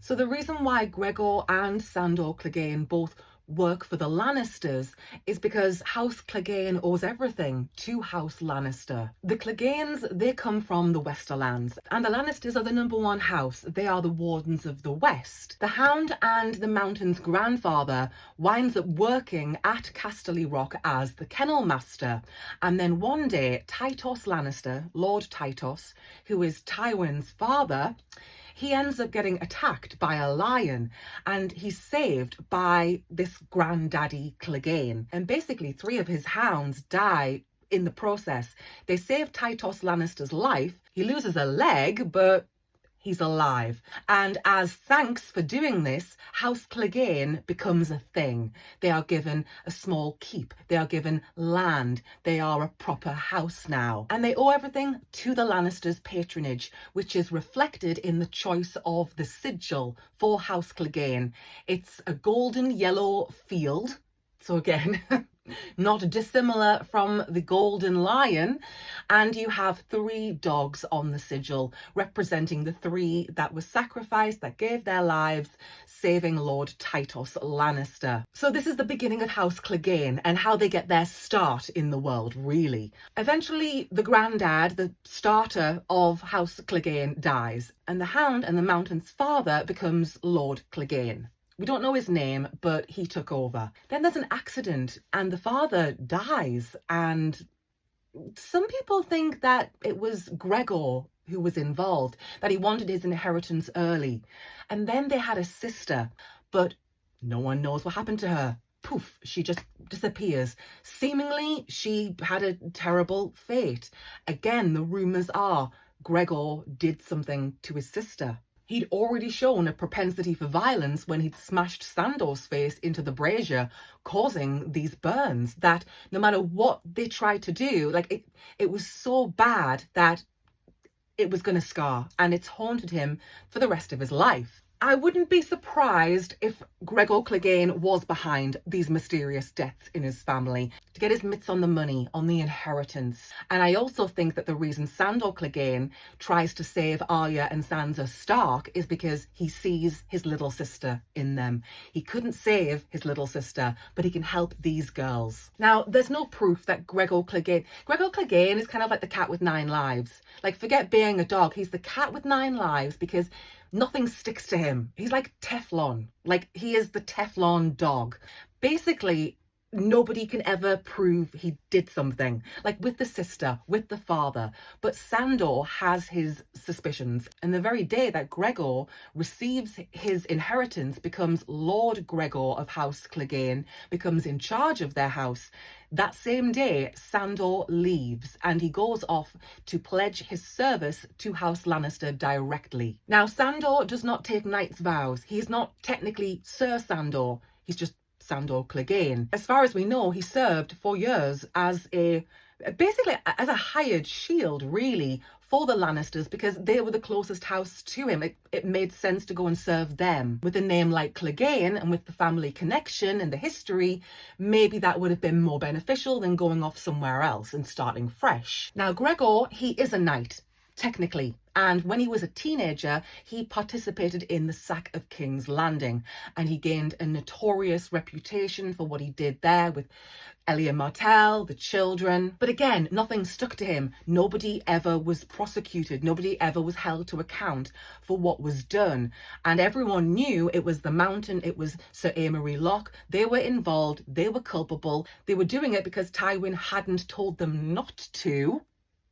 So the reason why Gregor and Sandor Clegane both work for the Lannisters is because House Clegane owes everything to House Lannister. The Cleganes, they come from the Westerlands, and the Lannisters are the #1 house. They are the Wardens of the West. The Hound and the Mountain's grandfather winds up working at Casterly Rock as the Kennel Master, and then one day Tytos Lannister, Lord Tytos, who is Tywin's father, he ends up getting attacked by a lion, and he's saved by this granddaddy Clegane. And basically 3 of his hounds die in the process. They save Tytos Lannister's life. He loses a leg, but he's alive. And as thanks for doing this, House Clegane becomes a thing. They are given a small keep. They are given land. They are a proper house now. And they owe everything to the Lannisters' patronage, which is reflected in the choice of the sigil for House Clegane. It's a golden yellow field. So again, not dissimilar from the Golden Lion, and you have 3 dogs on the sigil representing the 3 that were sacrificed, that gave their lives, saving Lord Tytos Lannister. So this is the beginning of House Clegane and how they get their start in the world, really. Eventually, the granddad, the starter of House Clegane, dies, and the Hound and the Mountain's father becomes Lord Clegane. We don't know his name, but he took over. Then there's an accident and the father dies, and some people think that it was Gregor who was involved, that he wanted his inheritance early. And then they had a sister, but no one knows what happened to her. Poof, she just disappears. Seemingly, she had a terrible fate. Again, the rumours are Gregor did something to his sister. He'd already shown a propensity for violence when he'd smashed Sandor's face into the brazier, causing these burns that no matter what they tried to do, like it was so bad that it was going to scar, and it's haunted him for the rest of his life. I wouldn't be surprised if Gregor Clegane was behind these mysterious deaths in his family to get his mitts on the money, on the inheritance. And I also think that the reason Sandor Clegane tries to save Arya and Sansa Stark is because he sees his little sister in them. He couldn't save his little sister, but he can help these girls. Now, there's no proof that Gregor Clegane is kind of like the cat with 9 lives. Like, forget being a dog. He's the cat with 9 lives because nothing sticks to him. He's like Teflon. Like, he is the Teflon dog. Basically, nobody can ever prove he did something, like with the sister, with the father. But Sandor has his suspicions. And the very day that Gregor receives his inheritance, becomes Lord Gregor of House Clegane, becomes in charge of their house, that same day, Sandor leaves and he goes off to pledge his service to House Lannister directly. Now, Sandor does not take knight's vows. He's not technically Sir Sandor. He's just Sandor Clegane. As far as we know, he served for years as basically as a hired shield, really, for the Lannisters, because they were the closest house to him. It made sense to go and serve them. With a name like Clegane and with the family connection and the history, maybe that would have been more beneficial than going off somewhere else and starting fresh. Now, Gregor, he is a knight, technically. And when he was a teenager, he participated in the sack of King's Landing, and he gained a notorious reputation for what he did there with Elia Martell, the children. But again, nothing stuck to him. Nobody ever was prosecuted. Nobody ever was held to account for what was done. And everyone knew it was the Mountain, it was Sir Amory Locke. They were involved. They were culpable. They were doing it because Tywin hadn't told them not to.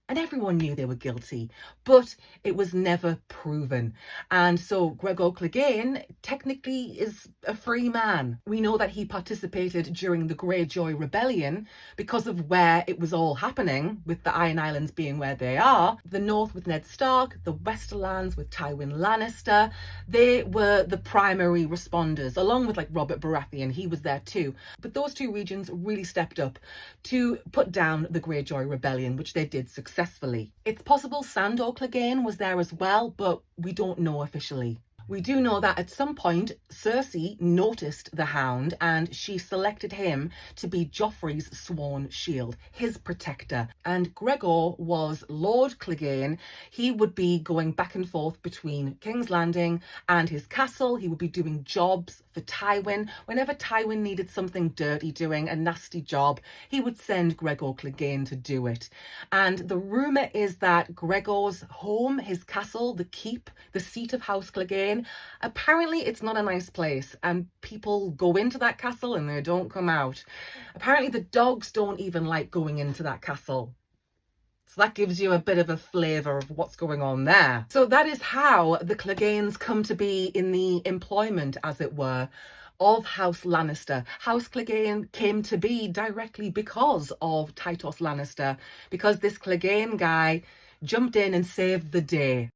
And everyone knew they were guilty, but it was never proven. And so Gregor Clegane technically is a free man. We know that he participated during the Greyjoy Rebellion because of where it was all happening, with the Iron Islands being where they are. The North with Ned Stark, the Westerlands with Tywin Lannister. They were the primary responders, along with like Robert Baratheon. He was there too. But those 2 regions really stepped up to put down the Greyjoy Rebellion, which they did successfully. It's possible Sandor Clegane was there as well, but we don't know officially. We do know that at some point Cersei noticed the Hound and she selected him to be Joffrey's sworn shield, his protector. And Gregor was Lord Clegane. He would be going back and forth between King's Landing and his castle. He would be doing jobs for Tywin. Whenever Tywin needed something dirty doing, a nasty job, he would send Gregor Clegane to do it. And the rumour is that Gregor's home, his castle, the keep, the seat of House Clegane, apparently it's not a nice place and people go into that castle and they don't come out. Apparently the dogs don't even like going into that castle. So that gives you a bit of a flavour of what's going on there. So that is how the Cleganes come to be in the employment, as it were, of House Lannister. House Clegane came to be directly because of Tytos Lannister, because this Clegane guy jumped in and saved the day.